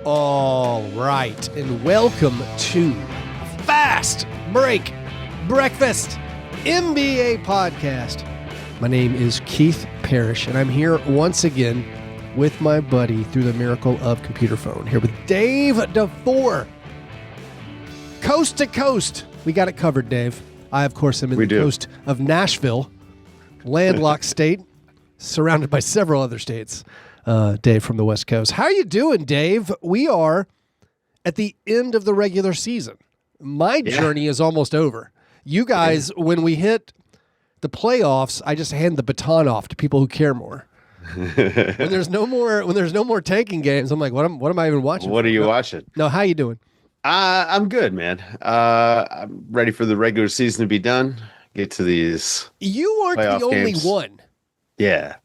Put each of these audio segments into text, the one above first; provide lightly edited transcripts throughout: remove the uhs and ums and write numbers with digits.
All right, and welcome to Fast Break Breakfast NBA Podcast. My name is Keith Parrish, and I'm here once again with my buddy through the miracle of computer phone. Here with Dave DeFore. Coast to coast. We got it covered, Dave. I, of course, am in the coast of Nashville, landlocked state, surrounded by several other states. Dave from the West Coast. How you doing, Dave? We are at the end of the regular season. My journey is almost over. You guys, when we hit the playoffs, I just hand the baton off to people who care more. when there's no more tanking games, I'm like, what am I even watching? What are you watching? No, how you doing? I'm good, man. I'm ready for the regular season to be done. Get to these. You aren't the only one. Yeah.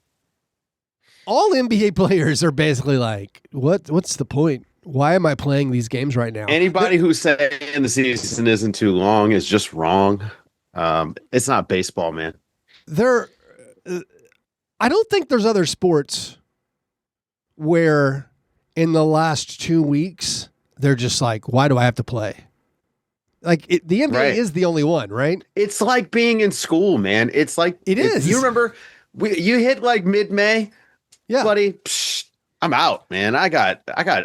All NBA players are basically like, what's the point? Why am I playing these games right now? Anybody who's saying the season isn't too long is just wrong. It's not baseball, man. I don't think there's other sports where in the last 2 weeks, they're just like, why do I have to play? Like the NBA is the only one, right? It's like being in school, man. It's like, it is. You remember you hit like mid-May? Yeah, buddy, I'm out, man. I got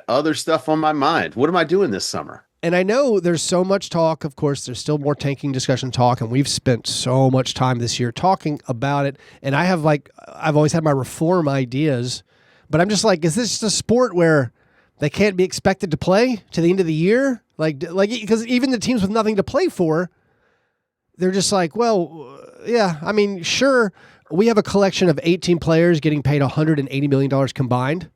other stuff on my mind. What am I doing this summer? And I know there's so much talk. Of course, there's still more tanking discussion talk, and we've spent so much time this year talking about it. And I've always had my reform ideas, but I'm just like, is this just a sport where they can't be expected to play to the end of the year? Like because even the teams with nothing to play for, they're just like, well, yeah, I mean, sure. We have a collection of 18 players getting paid $180 million combined.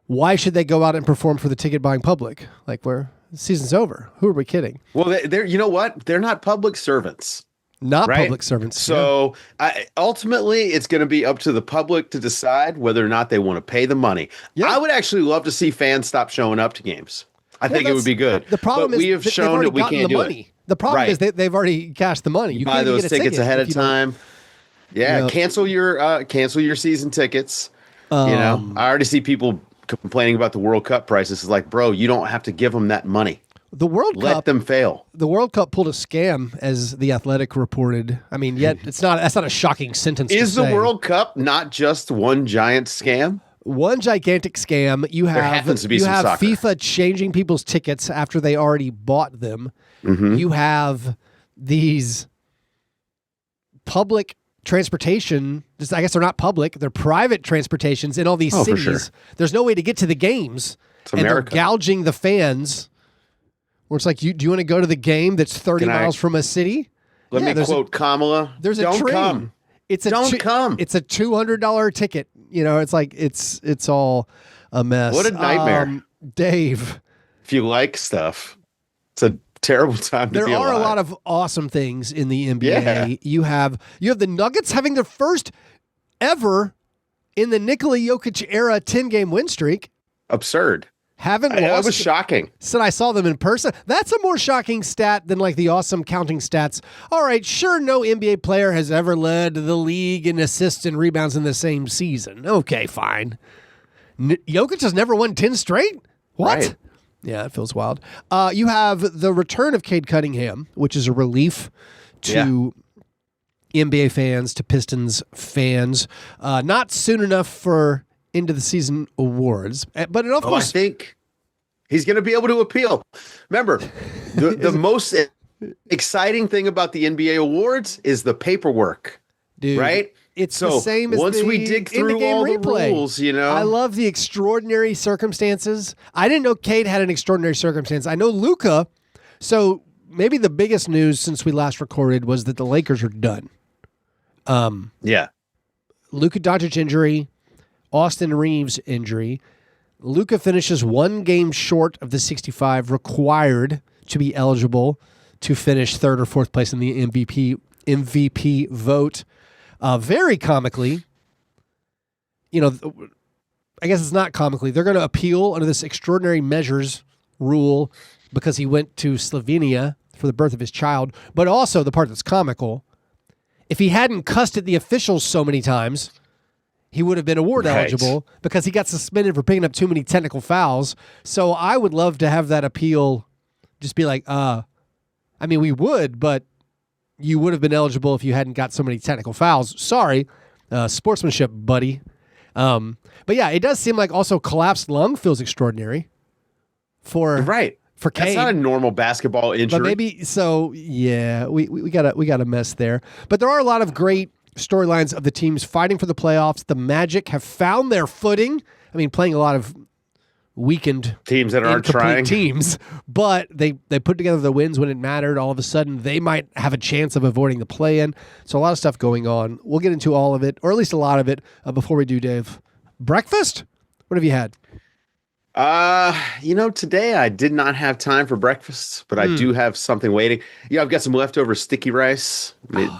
Why should they go out and perform for the ticket-buying public? Like, the season's over. Who are we kidding? Well, they're you know what? They're not public servants. Not public servants. So ultimately, it's going to be up to the public to decide whether or not they want to pay the money. Yeah. I would actually love to see fans stop showing up to games. I think it would be good. The problem is we have shown that we can't do it. The problem is they've already cashed the money. You buy those tickets ahead of time. Yeah, cancel your season tickets. I already see people complaining about the World Cup prices. It's like, bro, you don't have to give them that money. The World Cup, let them fail. The World Cup pulled a scam, as The Athletic reported. I mean, yet that's not a shocking sentence. Is the World Cup not just one giant scam? One gigantic scam. You have FIFA changing people's tickets after they already bought them. Mm-hmm. You have these public transportation, I guess they're not public, they're private transportations in all these cities. For sure. There's no way to get to the games. It's America. And they're gouging the fans. Where it's like, do you want to go to the game that's 30 miles from a city? Let me quote Kamala. There's don't a train. Come. Don't come. It's a $200 ticket. It's like it's all a mess. What a nightmare. Dave. If you like stuff, it's a terrible time to be alive. There are a lot of awesome things in the NBA. Yeah. You have the Nuggets having their first ever in the Nikola Jokic era 10-game win streak. Absurd. That was shocking. Said I saw them in person. That's a more shocking stat than like the awesome counting stats. All right, sure, no NBA player has ever led the league in assists and rebounds in the same season. Okay, fine. Jokic has never won 10 straight? What? Right. Yeah, it feels wild. You have the return of Cade Cunningham, which is a relief to NBA fans, to Pistons fans. Not soon enough for end of the season awards, but of course, I think he's going to be able to appeal. Remember, the most exciting thing about the NBA awards is the paperwork, dude. Right? It's the same as once we dig through all the rules, I love the extraordinary circumstances. I didn't know Cade had an extraordinary circumstance. I know Luka. So maybe the biggest news since we last recorded was that the Lakers are done. Luka Doncic injury, Austin Reeves injury. Luka finishes 1 game short of the 65 required to be eligible to finish 3rd or 4th place in the MVP vote. Very comically, I guess it's not comically. They're going to appeal under this extraordinary measures rule because he went to Slovenia for the birth of his child. But also the part that's comical, if he hadn't cussed at the officials so many times, he would have been award eligible because he got suspended for picking up too many technical fouls. So I would love to have that appeal just be like, we would, but you would have been eligible if you hadn't got so many technical fouls. Sorry, sportsmanship, buddy. But yeah, it does seem like also collapsed lung feels extraordinary for Cade. That's not a normal basketball injury. But maybe so. Yeah, we got a mess there. But there are a lot of great storylines of the teams fighting for the playoffs. The Magic have found their footing. I mean, playing a lot of weakened teams that aren't trying teams, but they put together the wins when it mattered. All of a sudden, they might have a chance of avoiding the play-in. So a lot of stuff going on. We'll get into all of it, or at least a lot of it, before we do, Dave. Breakfast? What have you had? Today I did not have time for breakfast, but I do have something waiting. Yeah, I've got some leftover sticky rice.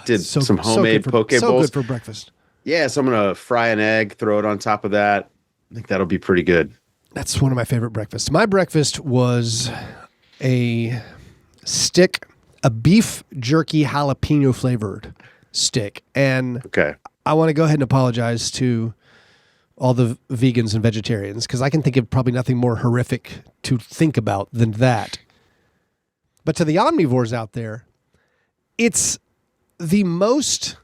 Some homemade poke bowls. So good for breakfast. Yeah, so I'm going to fry an egg, throw it on top of that. I think that'll be pretty good. That's one of my favorite breakfasts. My breakfast was a beef jerky jalapeno flavored stick. And I want to go ahead and apologize to all the vegans and vegetarians, because I can think of probably nothing more horrific to think about than that. But to the omnivores out there, it's the most...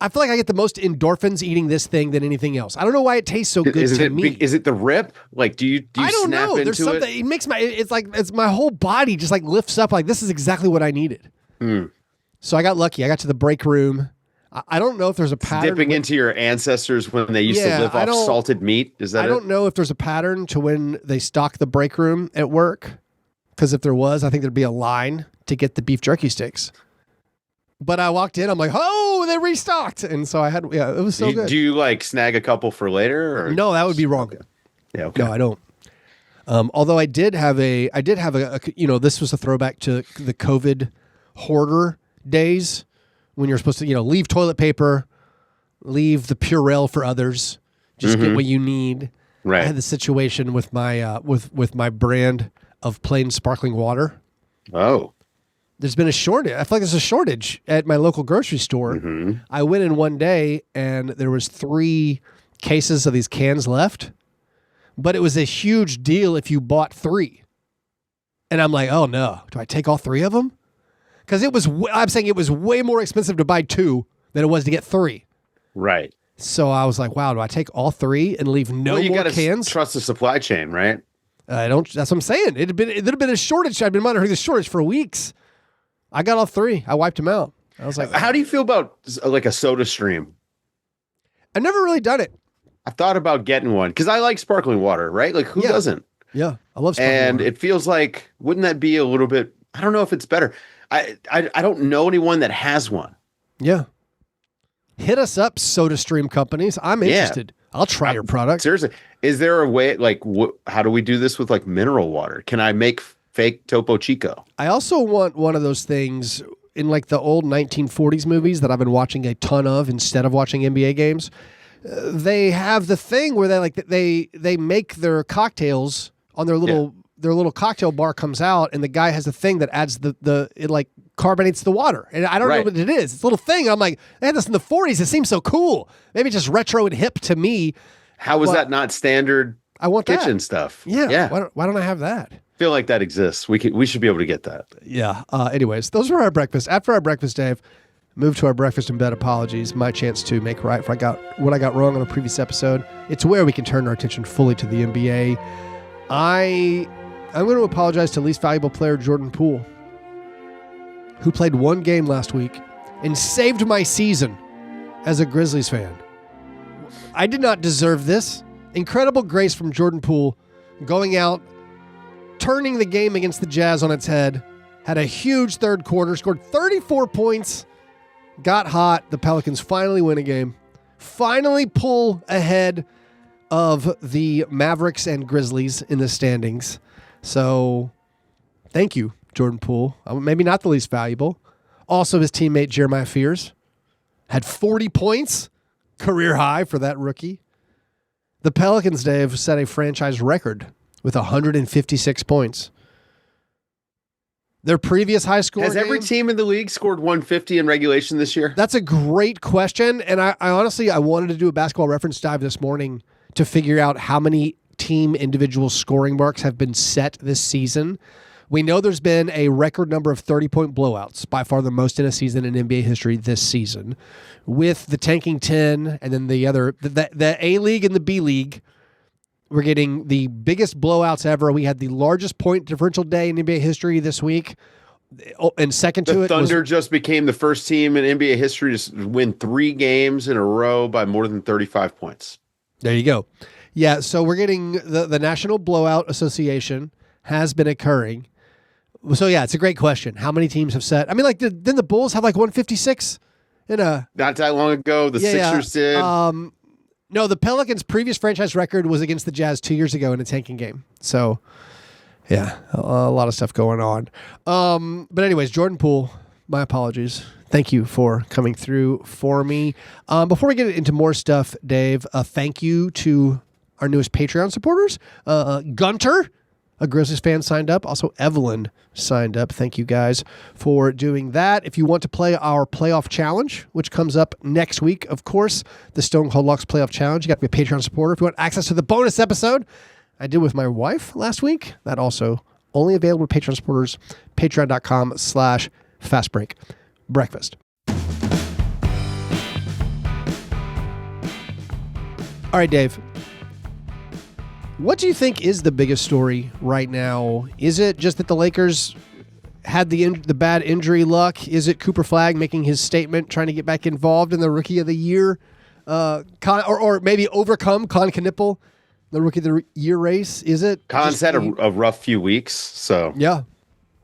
I feel like I get the most endorphins eating this thing than anything else. I don't know why it tastes so good to me. Is it the rip? Like, do you I don't snap know. into There's something. It makes it's my whole body just like lifts up. Like, this is exactly what I needed. So I got lucky. I got to the break room. I don't know if there's a pattern. Dipping into your ancestors when they used to live off salted meat. Is that I don't know if there's a pattern to when they stock the break room at work. Because if there was, I think there'd be a line to get the beef jerky sticks. But I walked in, I'm like, oh, they restocked. And so I had, it was so good. Do you like snag a couple for later? Or? No, that would be wrong. Okay. Yeah, okay. No, I don't. Although I did have a this was a throwback to the COVID hoarder days when you're supposed to, leave toilet paper, leave the Purell for others, just get what you need. Right. I had the situation with my with my brand of plain sparkling water. Oh. There's been a shortage. I feel like there's a shortage at my local grocery store. I went in one day and there was 3 cases of these cans left, but it was a huge deal if you bought 3. And I'm like, oh no, do I take all 3 of them? Because I'm saying it was way more expensive to buy 2 than it was to get 3. Right. So I was like, wow, do I take all 3 and leave no more cans? You got to trust the supply chain, right? I don't. That's what I'm saying. It'd have been a shortage. I've been monitoring the shortage for weeks. I got all 3. I wiped them out. I was like, how do you feel about like a Soda Stream? I've never really done it. I thought about getting one because I like sparkling water, right? Like who doesn't? Yeah, I love sparkling and water. It feels like, wouldn't that be a little bit, I don't know if it's better. I don't know anyone that has one. Yeah. Hit us up, Soda Stream companies. I'm interested. I'll try your product. Seriously. Is there a way, like, how do we do this with like mineral water? Can I make fake Topo Chico? I also want one of those things in like the old 1940s movies that I've been watching a ton of instead of watching NBA games. They have the thing where they make their cocktails on their little cocktail bar comes out, and the guy has a thing that adds it like carbonates the water. And I don't know what it is. It's a little thing. I'm like, they had this in the 40s. It seems so cool. Maybe just retro and hip to me. How is that not standard kitchen stuff? Yeah. Why don't I have that? Feel like that exists. We should be able to get that. Yeah. Anyways, those were our breakfast. After our breakfast, Dave, move to our breakfast in bed apologies. My chance to make right for what I got wrong on a previous episode. It's where we can turn our attention fully to the NBA. I'm going to apologize to least valuable player Jordan Poole, who played 1 game last week and saved my season as a Grizzlies fan. I did not deserve this. Incredible grace from Jordan Poole, going out, turning the game against the Jazz on its head, had a huge third quarter, scored 34 points, got hot. The Pelicans finally win a game, finally pull ahead of the Mavericks and Grizzlies in the standings. So thank you, Jordan Poole. Maybe not the least valuable. Also, his teammate Jeremiah Fears had 40 points, career high for that rookie. The Pelicans, Dave, set a franchise record with 156 points. Their previous high score. Has every team in the league scored 150 in regulation this year? That's a great question. And I honestly, I wanted to do a basketball reference dive this morning to figure out how many team individual scoring marks have been set this season. We know there's been a record number of 30-point blowouts, by far the most in a season in NBA history this season, with the tanking 10 and then the other, the A-League and the B-League. We're getting the biggest blowouts ever. We had the largest point differential day in NBA history this week. And second to the it, Thunder just became the first team in NBA history to win 3 games in a row by more than 35 points. There you go. Yeah, so we're getting the National Blowout Association has been occurring. So, yeah, it's a great question. How many teams have set? I mean, like, didn't the Bulls have like 156 in a... Not that long ago. The Sixers did. No, the Pelicans' previous franchise record was against the Jazz 2 years ago in a tanking game. So, yeah, a lot of stuff going on. But anyways, Jordan Poole, my apologies. Thank you for coming through for me. Before we get into more stuff, Dave, thank you to our newest Patreon supporters. Gunter, a Grizzlies fan, signed up. Also, Evelyn signed up. Thank you guys for doing that. If you want to play our playoff challenge, which comes up next week, of course, the Stone Cold Locks playoff challenge, you got to be a Patreon supporter. If you want access to the bonus episode I did with my wife last week, that also only available to Patreon supporters, patreon.com/fastbreakbreakfast. All right, Dave. What do you think is the biggest story right now? Is it just that the Lakers had the bad injury luck? Is it Cooper Flagg making his statement, trying to get back involved in the Rookie of the Year, or maybe overcome Con Knippel, the Rookie of the Year race? Is it? Con's had a rough few weeks, so yeah.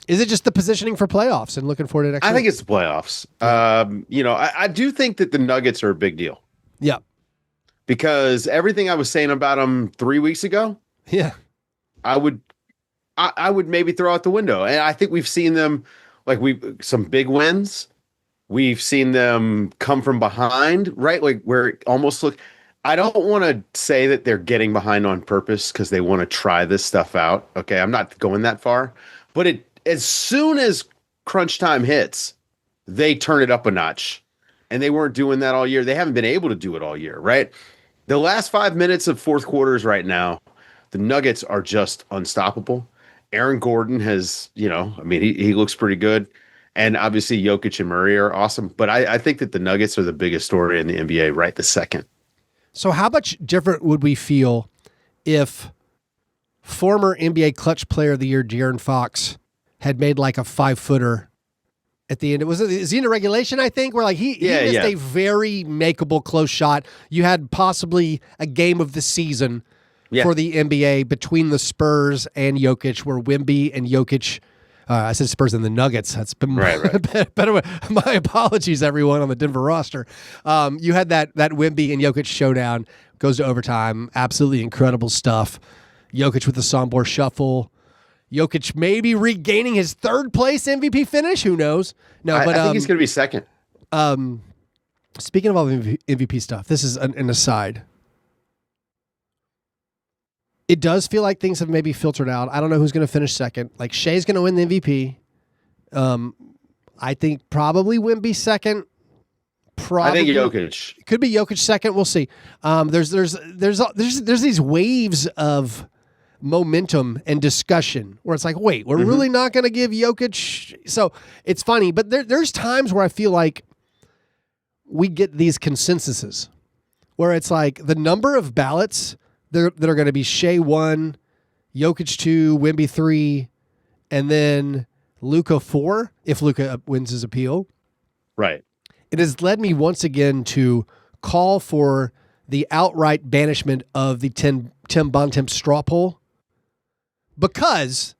Is it just the positioning for playoffs and looking forward to next week? I think it's the playoffs. I do think that the Nuggets are a big deal. Yeah. Because everything I was saying about them 3 weeks ago, yeah, I would maybe throw out the window. And I think we've seen them some big wins. We've seen them come from behind, right? Like where it almost I don't want to say that they're getting behind on purpose because they want to try this stuff out. Okay, I'm not going that far, but as soon as crunch time hits, they turn it up a notch, and they weren't doing that all year. They haven't been able to do it all year, right? The last 5 minutes of fourth quarters right now, the Nuggets are just unstoppable. Aaron Gordon has, he looks pretty good. And obviously Jokic and Murray are awesome. But I think that the Nuggets are the biggest story in the NBA right this second. So how much different would we feel if former NBA Clutch Player of the Year De'Aaron Fox had made like a 5-footer at the end? Is he in a regulation, I think, where like he missed a very makeable close shot. You had possibly a game of the season for the NBA between the Spurs and Jokic, where Wemby and Jokic, I said Spurs and the Nuggets. That's been right. Better. My apologies, everyone on the Denver roster. You had that Wemby and Jokic showdown, goes to overtime. Absolutely incredible stuff. Jokic with the Sombor shuffle. Jokic maybe regaining his third place MVP finish. Who knows? No, I think he's going to be second. Speaking of all the MVP stuff, this is an aside. It does feel like things have maybe filtered out. I don't know who's going to finish second. Like Shea's going to win the MVP. I think probably Wemby second. Probably, I think Jokic could be Jokic second. We'll see. There's these waves of momentum and discussion where it's like, wait, we're really not going to give Jokic. So it's funny, but there's times where I feel like we get these consensuses where it's like the number of ballots that are going to be Shea 1, Jokic 2, Wemby 3, and then Luka 4 if Luka wins his appeal. Right. It has led me once again to call for the outright banishment of the Tim Bontemps straw poll, because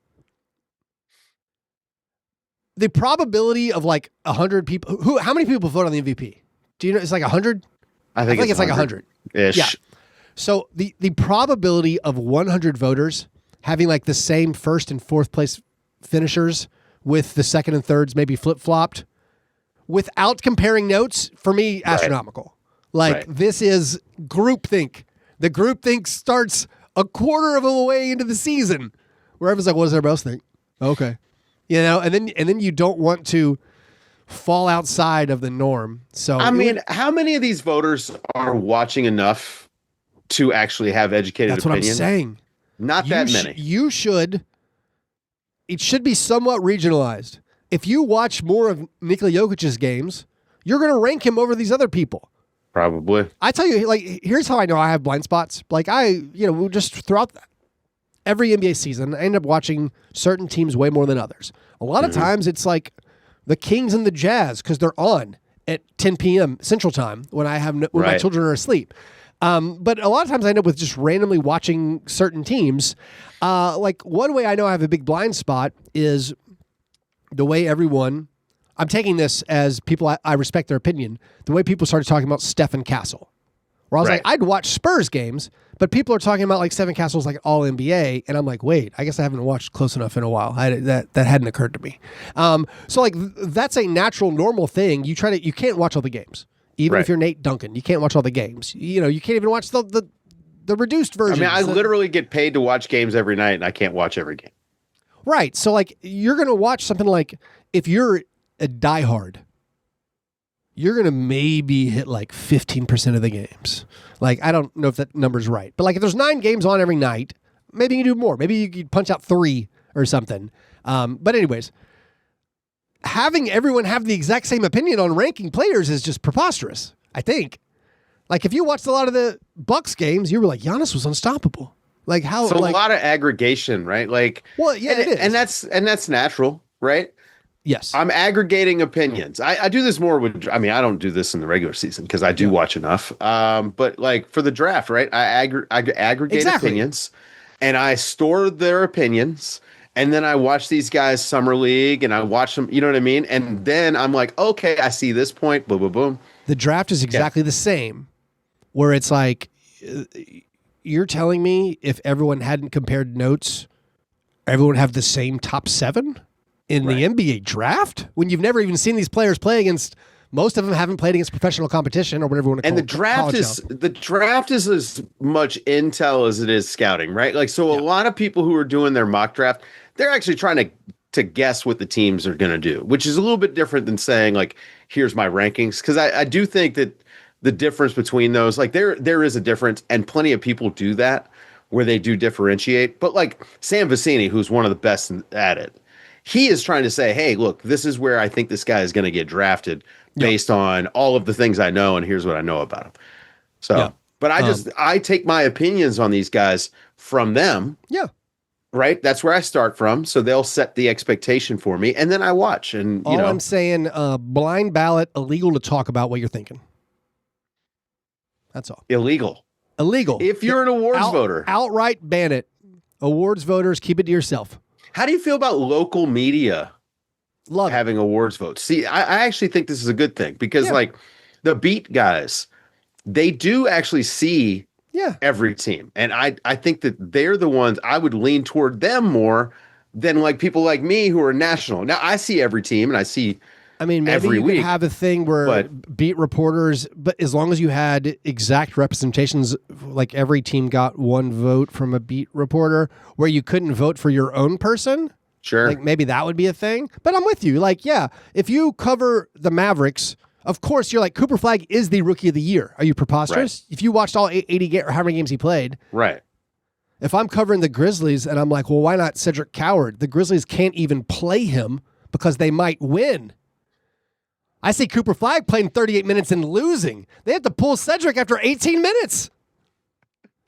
the probability of like 100 people, how many people vote on the MVP? Do you know? It's like 100? I think it's like 100-ish. Yeah. So the probability of 100 voters having like the same first and fourth place finishers with the second and thirds maybe flip-flopped without comparing notes, for me, astronomical. This is groupthink. The groupthink starts a quarter of a way into the season where everyone's like, what does everybody else think? Okay. and then you don't want to fall outside of the norm. So I mean, how many of these voters are watching enough to actually have educated that's opinion? what I'm saying. Not that many. You should. It should be somewhat regionalized. If you watch more of Nikola Jokic's games, you're going to rank him over these other people. Probably. I tell you, like, here's how I know I have blind spots. Like, just throughout every NBA season, I end up watching certain teams way more than others. A lot of times it's like the Kings and the Jazz because they're on at 10 p.m. Central Time when my children are asleep. But a lot of times I end up with just randomly watching certain teams. Like one way I know I have a big blind spot is the way I'm taking this as people, I respect their opinion, the way people started talking about Stephen Castle. Where I was like, I'd watch Spurs games, but people are talking about like Stephen Castle's like all NBA, and I'm like, wait, I guess I haven't watched close enough in a while. That hadn't occurred to me. So like that's a natural, normal thing. You can't watch all the games. Even if you're Nate Duncan, you can't watch all the games. You can't even watch the reduced version. I mean, I literally get paid to watch games every night, and I can't watch every game. Right. So, like, you're going to watch something like, if you're a diehard, you're going to maybe hit like 15% of the games. Like, I don't know if that number's right. But, like, if there's 9 games on every night, maybe you can do more. Maybe you could punch out 3 or something. But anyways, having everyone have the exact same opinion on ranking players is just preposterous, I think. Like, if you watched a lot of the Bucks games, you were like, Giannis was unstoppable. Like, how? So a lot of aggregation, right? Like, well, yeah, it is. And that's natural, right? Yes. I'm aggregating opinions. I do this more with, I don't do this in the regular season because I do watch enough. But like for the draft, right? I aggregate opinions and I store their opinions. And then I watch these guys summer league and I watch them, you know what I mean? And then I'm like, okay, I see this point, boom, boom, boom. The draft is exactly the same, where it's like, you're telling me if everyone hadn't compared notes, everyone would have the same top 7 in the NBA draft when you've never even seen these players play against. Most of them haven't played against professional competition or whatever you want to call it. And the draft is as much intel as it is scouting, right? Like, so a lot of people who are doing their mock draft, they're actually trying to guess what the teams are going to do, which is a little bit different than saying like, here's my rankings. Cause I do think that the difference between those, like there is a difference, and plenty of people do that where they do differentiate. But like Sam Vecini, who's one of the best at it, he is trying to say, hey, look, this is where I think this guy is going to get drafted based on all of the things I know, and here's what I know about him. So, but I take my opinions on these guys from them. Yeah. Right? That's where I start from. So they'll set the expectation for me, and then I watch. And all I'm saying, blind ballot, illegal to talk about what you're thinking. That's all. Illegal. If you're an awards voter. Outright ban it. Awards voters, keep it to yourself. How do you feel about local media having awards votes? See, I actually think this is a good thing because like the beat guys, they do actually see every team. And I think that they're the ones I would lean toward them more than like people like me who are national. Now I see every team and I see maybe every you week, could have a thing where beat reporters, but as long as you had exact representations, like every team got one vote from a beat reporter, where you couldn't vote for your own person. Sure. Like maybe that would be a thing. But I'm with you. Like, if you cover the Mavericks, of course you're like, Cooper Flagg is the rookie of the year. Are you preposterous? Right. If you watched all 80 or how many games he played. Right. If I'm covering the Grizzlies and I'm like, well, why not Cedric Coward? The Grizzlies can't even play him because they might win. I see Cooper Flagg playing 38 minutes and losing. They have to pull Cedric after 18 minutes.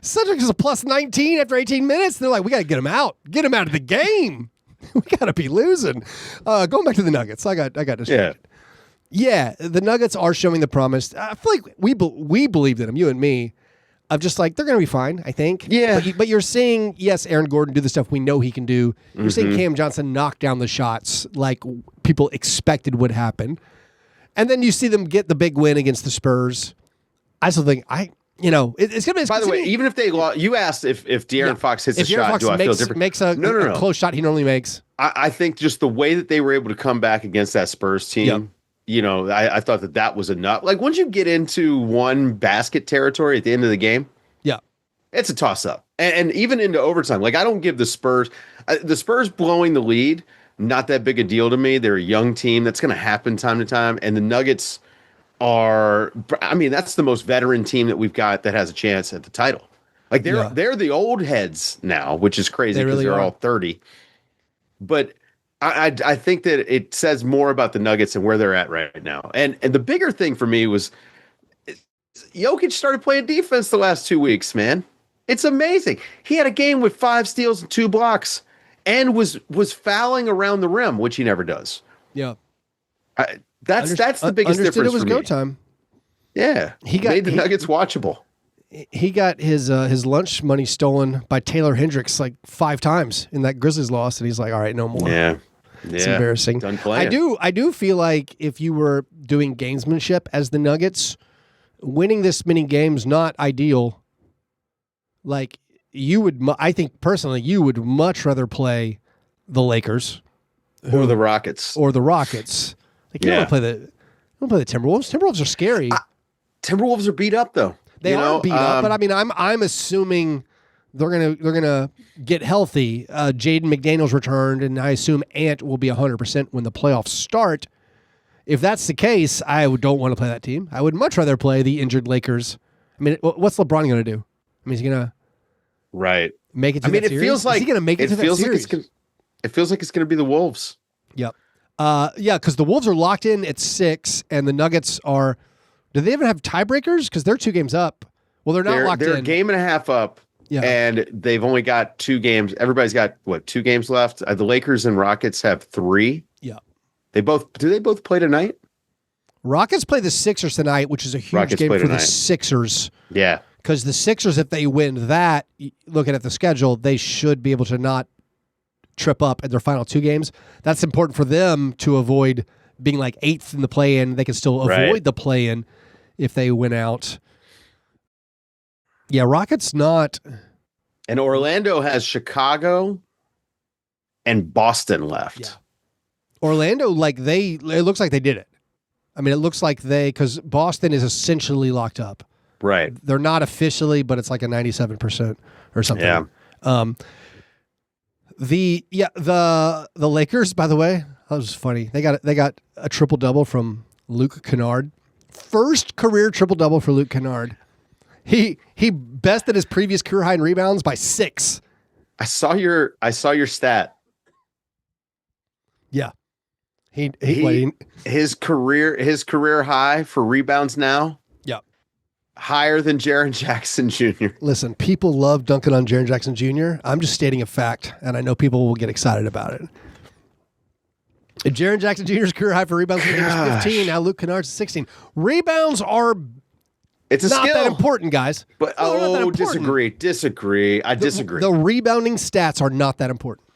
Cedric is a plus 19 after 18 minutes. They're like, we got to get him out. Get him out of the game. We got to be losing. Going back to the Nuggets. I got distracted. Yeah, the Nuggets are showing the promise. I feel like we believed in them, you and me, of just like, they're going to be fine, I think. Yeah. But you're seeing, Aaron Gordon do the stuff we know he can do. You're seeing Cam Johnson knock down the shots like people expected would happen. And then you see them get the big win against the Spurs. I still think it's going to be. By the way, even if they lost, you asked if De'Aaron Fox hits a shot, do I feel different? Makes a close shot he normally makes. I think just the way that they were able to come back against that Spurs team, I thought that was enough. Like once you get into one basket territory at the end of the game, it's a toss up, and even into overtime. Like I don't give the Spurs blowing the lead. not that big a deal to me. They're a young team. That's going to happen time to time. And the Nuggets are, I mean, that's the most veteran team that we've got that has a chance at the title. Like they're the old heads now, which is crazy because they're all 30. But I think that it says more about the Nuggets and where they're at right now. And the bigger thing for me was Jokic started playing defense the last 2 weeks, man. It's amazing. He had a game with 5 steals and 2 blocks and was fouling around the rim, which he never does. Yeah. That's the biggest difference it was for go me. time. Yeah. He made the Nuggets watchable. He got his lunch money stolen by Taylor Hendricks like 5 times in that Grizzlies loss, and he's like, all right, no more. Yeah. It's embarrassing. Done playing. I do feel like if you were doing gamesmanship as the Nuggets, winning this many games not ideal. Like I think personally, you would much rather play the Lakers or the Rockets. Like you don't want to play the Timberwolves. Timberwolves are scary. Timberwolves are beat up though. They are beat up, but I mean, I'm assuming they're gonna get healthy. Jaden McDaniels returned, and I assume Ant will be 100% when the playoffs start. If that's the case, I don't want to play that team. I would much rather play the injured Lakers. I mean, what's LeBron going to do? I mean, is he going to make it to that series? It feels like is he going to make it to that series? It feels like it's going to be the Wolves. Yep. Yeah, because the Wolves are locked in at 6, and the Nuggets are. Do they even have tiebreakers? Because they're 2 games up. Well, they're not locked in. They're a game and a half up. Yeah. And they've only got 2 games. Everybody's got 2 games left. The Lakers and Rockets have 3. Yeah. Do they both play tonight? Rockets play the Sixers tonight, which is a huge game for the Sixers. Yeah. Because the Sixers, if they win that, looking at the schedule, they should be able to not trip up in their final 2 games. That's important for them to avoid being like 8th in the play-in. They can still avoid the play-in if they win out. Yeah, Rockets not. And Orlando has Chicago and Boston left. Yeah. Orlando, it looks like they did it. I mean, it looks like because Boston is essentially locked up. Right. They're not officially, but it's like a 97% or something. Yeah. The Lakers, by the way, that was funny. They got a triple-double from Luka Kennard. First career triple-double for Luka Kennard. He bested his previous career high in rebounds by 6. I saw your stat. Yeah. His career high for rebounds now. Yeah. Higher than Jaren Jackson Jr. Listen, people love dunking on Jaren Jackson Jr. I'm just stating a fact, and I know people will get excited about it. Jaren Jackson Jr.'s career high for rebounds is 15. Now Luke Kennard's 16. Rebounds are not that important, guys. But disagree. I disagree. The rebounding stats are not that important.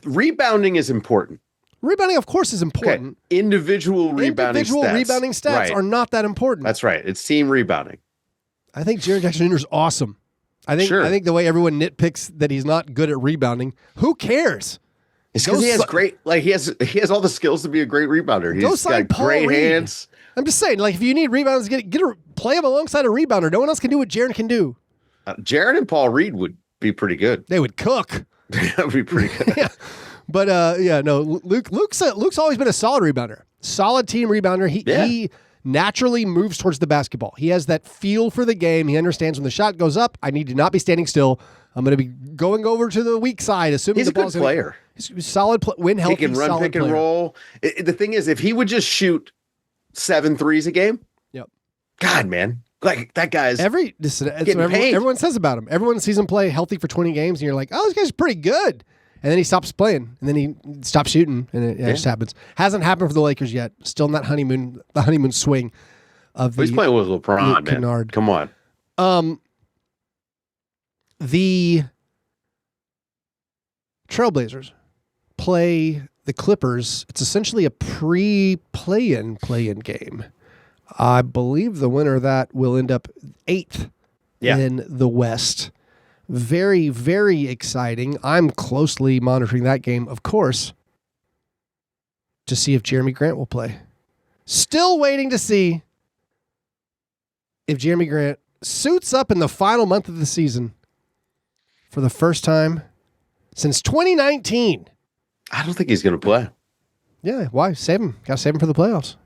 Rebounding is important. Rebounding, of course, is important. Okay. Individual rebounding stats are not that important. That's right. It's team rebounding. I think Jaren Jackson Jr. is awesome. I think the way everyone nitpicks that he's not good at rebounding, who cares? It's because he has he has all the skills to be a great rebounder. He's got great hands. I'm just saying, if you need rebounds, play him alongside a rebounder. No one else can do what Jaren can do. Jaren and Paul Reed would be pretty good. They would cook. That would be pretty good. Yeah. But Luke's always been a solid rebounder, solid team rebounder. He naturally moves towards the basketball. He has that feel for the game. He understands when the shot goes up, I need to not be standing still. I'm going to be going over to the weak side, assuming he's the ball's a good player. He's a solid win healthy. He can run pick and roll. The thing is, if he would just shoot 7 threes a game, God, man, that guy's everyone says about him. Everyone sees him play healthy for 20 games, and you're like, oh, this guy's pretty good. And then he stops playing, and then he stops shooting, and it just happens. Hasn't happened for the Lakers yet. Still in that honeymoon swing of he's playing with LeBron, man. Kennard. Come on. The Trailblazers play the Clippers. It's essentially a play-in game. I believe the winner of that will end up 8th in the West. Very, very exciting. I'm closely monitoring that game, of course, to see if Jeremy Grant will play. Still waiting to see if Jeremy Grant suits up in the final month of the season for the first time since 2019. I don't think he's going to play. Yeah, why? Save him. Got to save him for the playoffs.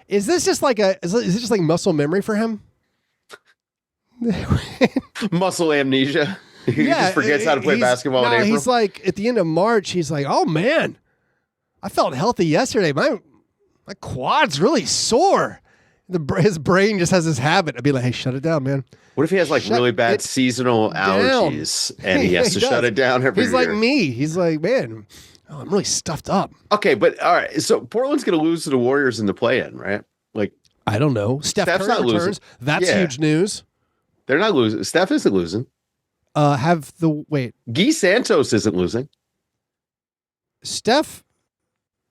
Is this just like is it just like muscle memory for him? Muscle amnesia. He just forgets how to play basketball in April. He's like, at the end of March, he's like, oh man, I felt healthy yesterday. My quad's really sore. His brain just has this habit of being like, hey, shut it down, man. What if he has like really bad seasonal allergies and he has to shut it down every year? He's like me. He's like, man, I'm really stuffed up. Okay, but all right. So Portland's going to lose to the Warriors in the play-in, right? Like, I don't know. Steph's not Curry returns. losing. That's huge news. They're not losing. Steph isn't losing. Guy Santos isn't losing. Steph,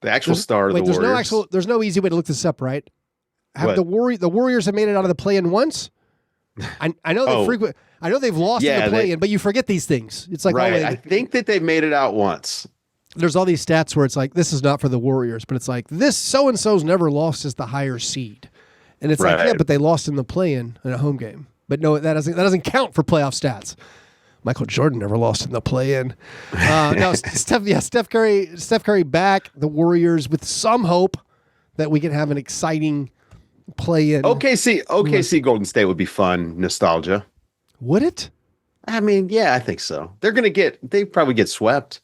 the actual star of the Warriors. There's no easy way to look this up, right? The Warriors have made it out of the play-in once? I know I know they've lost in the play-in, but you forget these things. It's like, right. I think that they've made it out once. There's all these stats where it's like, this is not for the Warriors, but it's like, this so-and-so's never lost as the higher seed. And it's like, yeah, but they lost in the play-in in a home game. But no, that doesn't count for playoff stats. Michael Jordan never lost in the play-in. No, Steph Curry back, the Warriors with some hope that we can have an exciting play-in. OKC Golden State would be fun. Nostalgia. Would it? I mean, yeah, I think so. They probably get swept.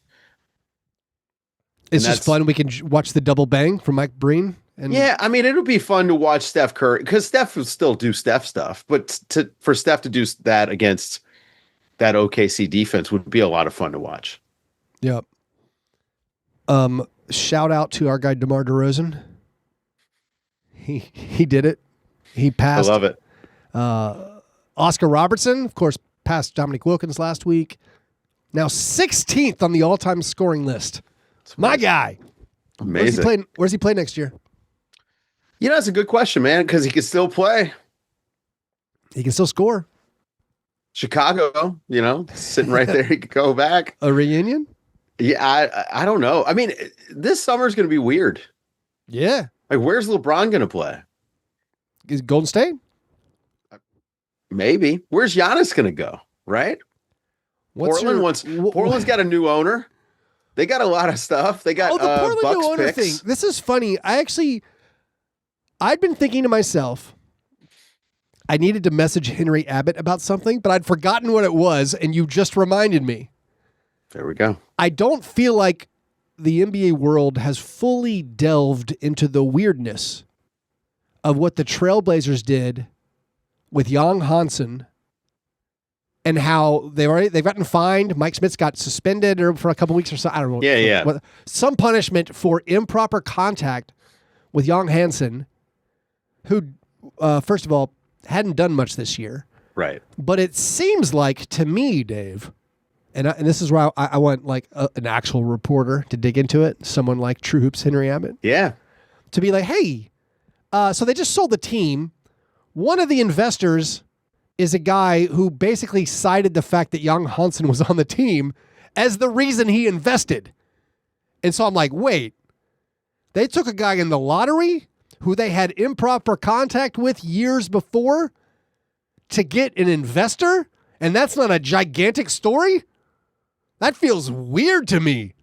It's just fun. We can watch the double bang from Mike Breen. Yeah, I mean, it'll be fun to watch Steph Curry because Steph will still do Steph stuff, but for Steph to do that against that OKC defense would be a lot of fun to watch. Yep. Shout out to our guy DeMar DeRozan. He did it. He passed. I love it. Oscar Robertson, of course, passed Dominique Wilkins last week. Now 16th on the all-time scoring list. My guy. Amazing. Where's he play next year? You know, that's a good question, man, because he can still play. He can still score. Chicago, sitting right there. He could go back. A reunion? Yeah, I don't know. I mean, this summer's going to be weird. Yeah. Like, where's LeBron going to play? Is Golden State? Maybe. Where's Giannis going to go? Right? Portland's got a new owner. They got a lot of stuff. They got the Portland Bucks new owner picks. thing. This is funny. I'd been thinking to myself, I needed to message Henry Abbott about something, but I'd forgotten what it was, and you just reminded me. There we go. I don't feel like the NBA world has fully delved into the weirdness of what the Trailblazers did with Jan Hansen and how they've gotten fined. Mike Smith's got suspended for a couple weeks or so. I don't know. Yeah. Some punishment for improper contact with Jan Hansen, who, first of all, hadn't done much this year. Right. But it seems like, to me, Dave, and this is where I want like an actual reporter to dig into it, someone like True Hoops Henry Abbott. Yeah. To be like, hey, so they just sold the team. One of the investors is a guy who basically cited the fact that Jan Hansen was on the team as the reason he invested. And so I'm like, wait, they took a guy in the lottery who they had improper contact with years before to get an investor? And that's not a gigantic story? That feels weird to me.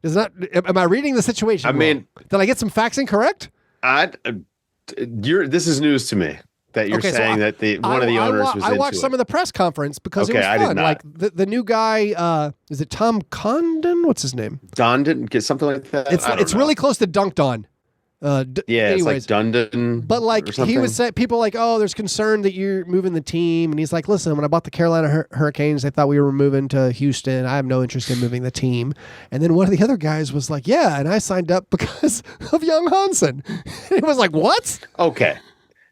Am I reading the situation wrong? Mean, did I get some facts incorrect? This is news to me that you're saying that one of the owners was into it. I watched some of the press conference because it was fun. I did not. Like the new guy, is it Tom Condon? What's his name? Dondon, get something like that. It's really close to Dunked On. It's like Dundon. But like he was saying, people like, oh, there's concern that you're moving the team, and he's like, listen, when I bought the Carolina Hurricanes, they thought we were moving to Houston. I have no interest in moving the team. And then one of the other guys was like, yeah, and I signed up because of Jan Hansen. And it was like, what? Okay,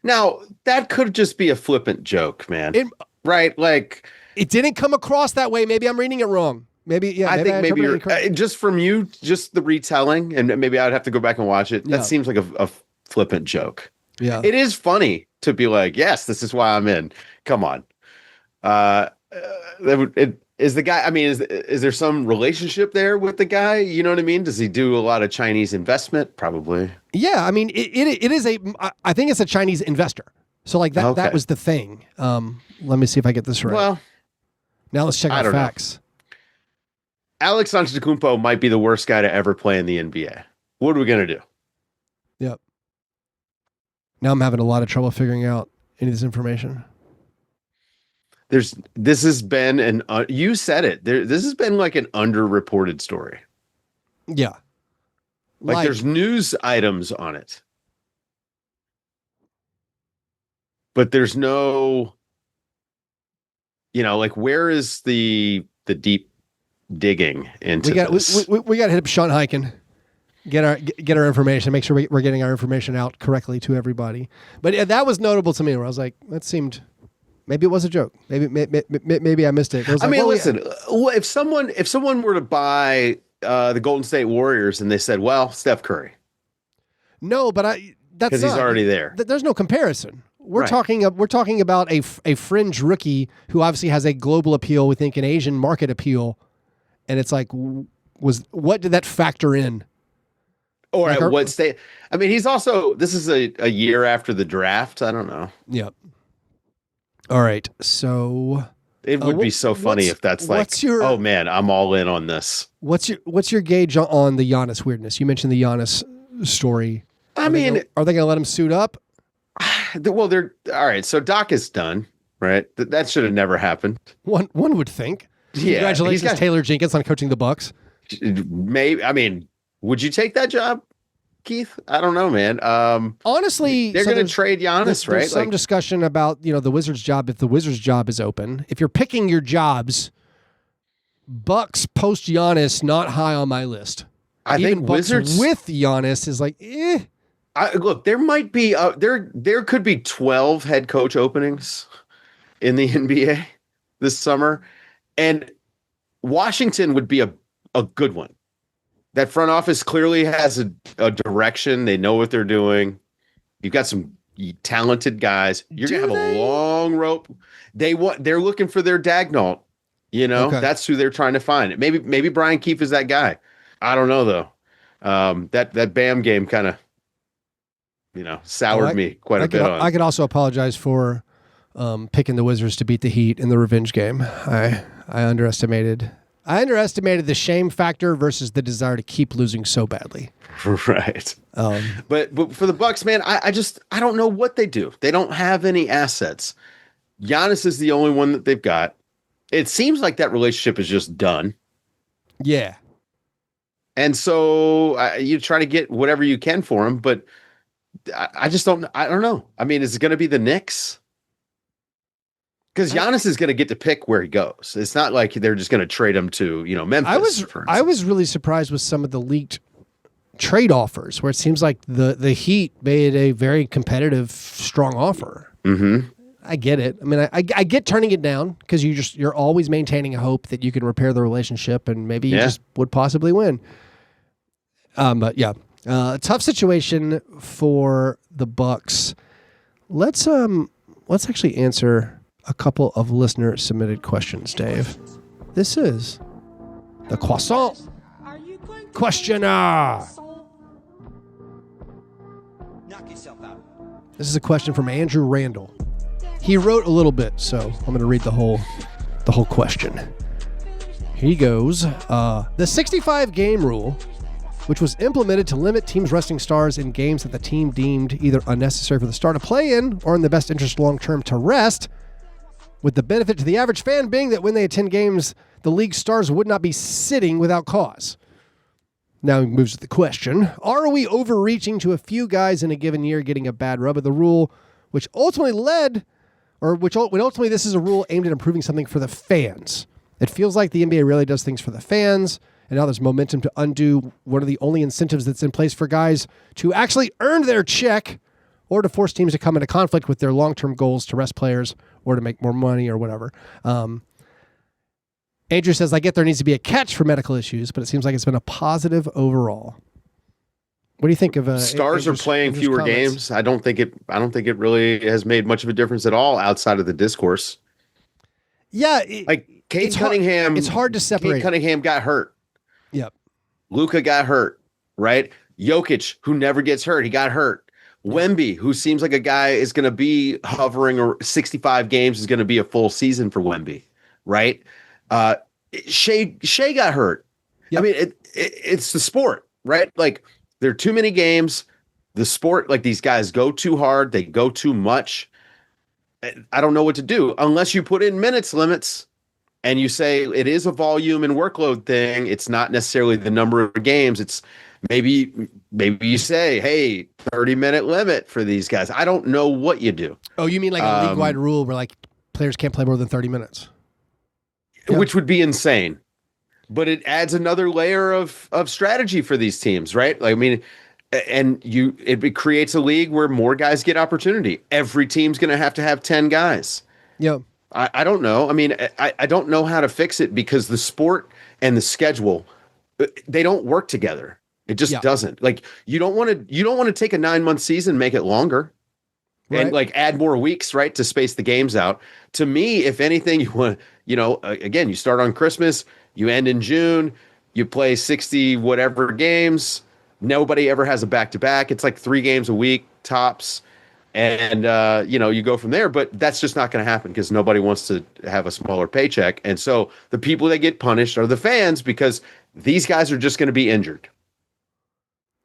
now that could just be a flippant joke, man. Right? Like it didn't come across that way. Maybe I'm reading it wrong. Maybe I think maybe you're just from you, just the retelling, and maybe I'd have to go back and watch it. That seems like a flippant joke. Yeah, it is funny to be like, yes, this is why I'm in. Come on, is the guy? I mean, is there some relationship there with the guy? You know what I mean? Does he do a lot of Chinese investment? Probably. Yeah, I mean, it is I think it's a Chinese investor. So like that that was the thing. Let me see if I get this right. Well, now let's check out facts. Alex Antetokounmpo might be the worst guy to ever play in the NBA. What are we going to do? Yep. Now I'm having a lot of trouble figuring out any of this information. This has been you said it. This has been like an underreported story. Yeah. Like there's news items on it. But there's no, like where is the deep digging into this? We got to hit up Sean Hyken, get our information, make sure we're getting our information out correctly to everybody. But that was notable to me, where I was like, that seemed, maybe it was a joke. Maybe I missed it. Listen, if someone were to buy the Golden State Warriors and they said, well, Steph Curry. No, but that's because he's already there. There's no comparison. We're talking about a fringe rookie who obviously has a global appeal, we think an Asian market appeal, and it's like, what did that factor in? Or at what state? I mean, he's also, this is a year after the draft. I don't know. Yep. All right, so it would be so funny if that's like, oh man, I'm all in on this. What's your gauge on the Giannis weirdness? You mentioned the Giannis story. Are they going to let him suit up? Well, they're all right. So Doc is done, right? That should have never happened. One would think. Yeah, congratulations, Taylor Jenkins, on coaching the Bucks. Maybe. I mean, would you take that job, Keith? I don't know, man. Honestly, they're going to trade Giannis, right? There's some discussion about the Wizards' job. If the Wizards' job is open, if you're picking your jobs, Bucks post Giannis not high on my list. I think Bucks Wizards with Giannis is like, eh. Look, there might be there could be 12 head coach openings in the NBA this summer, and Washington would be a good one. That front office clearly has a direction. They know what they're doing. You've got some talented guys. You're gonna have a long rope. They're looking for their Dagnall. Okay. That's who they're trying to find. Maybe Brian Keefe is that guy. I don't know though. That Bam game kind of soured me quite a bit. I could also apologize for picking the Wizards to beat the Heat in the revenge game. I underestimated the shame factor versus the desire to keep losing so badly. Right. But for the Bucks, man, I don't know what they do. They don't have any assets. Giannis is the only one that they've got. It seems like that relationship is just done. Yeah. And so you try to get whatever you can for him, but I don't know. I mean, is it going to be the Knicks? Because Giannis is going to get to pick where he goes. It's not like they're just going to trade him to, Memphis. I was really surprised with some of the leaked trade offers where it seems like the Heat made a very competitive, strong offer. Mm-hmm. I get it. I mean, I get turning it down because you're always maintaining a hope that you can repair the relationship and maybe you just would possibly win. But yeah. Tough situation for the Bucks. Let's actually answer a couple of listener submitted questions, Dave. This is the croissant questioner. This is a question from Andrew Randall. He wrote a little bit, so I'm going to read the whole question. Here he goes. The 65 game rule, which was implemented to limit teams resting stars in games that the team deemed either unnecessary for the star to play in or in the best interest long-term to rest, with the benefit to the average fan being that when they attend games, the league stars would not be sitting without cause. Now he moves to the question, are we overreaching to a few guys in a given year getting a bad rub of the rule, which ultimately this is a rule aimed at improving something for the fans? It feels like the NBA really does things for the fans, and now there's momentum to undo one of the only incentives that's in place for guys to actually earn their check or to force teams to come into conflict with their long-term goals to rest players or to make more money or whatever. Andrew says, I get there needs to be a catch for medical issues, but it seems like it's been a positive overall. What do you think of stars are playing fewer games? I don't think it really has made much of a difference at all outside of the discourse. Yeah, Cade Cunningham. It's hard to separate. Cade Cunningham got hurt. Yep. Luka got hurt, right? Jokic, who never gets hurt, he got hurt. Wemby, who seems like a guy is going to be hovering, or 65 games is going to be a full season for Wemby, right? Shea got hurt. Yep. I mean, it's the sport, right? Like there are too many games. The sport, like these guys go too hard. They go too much. I don't know what to do unless you put in minutes limits and you say it is a volume and workload thing. It's not necessarily the number of games. It's maybe you say, hey, 30-minute limit for these guys. I don't know what you do. Oh, you mean like a league-wide rule where like players can't play more than 30 minutes? Which would be insane. But it adds another layer of strategy for these teams, right? Like, I mean, and it creates a league where more guys get opportunity. Every team's going to have 10 guys. Yeah. I don't know. I mean, I don't know how to fix it because the sport and the schedule, they don't work together. It just doesn't. Like you don't want to take a 9-month season, make it longer. Right. And like add more weeks, right, to space the games out. To me, if anything, you want, again, you start on Christmas, you end in June, you play 60 whatever games. Nobody ever has a back-to-back. It's like 3 games a week tops. And, you go from there. But that's just not going to happen because nobody wants to have a smaller paycheck. And so the people that get punished are the fans because these guys are just going to be injured.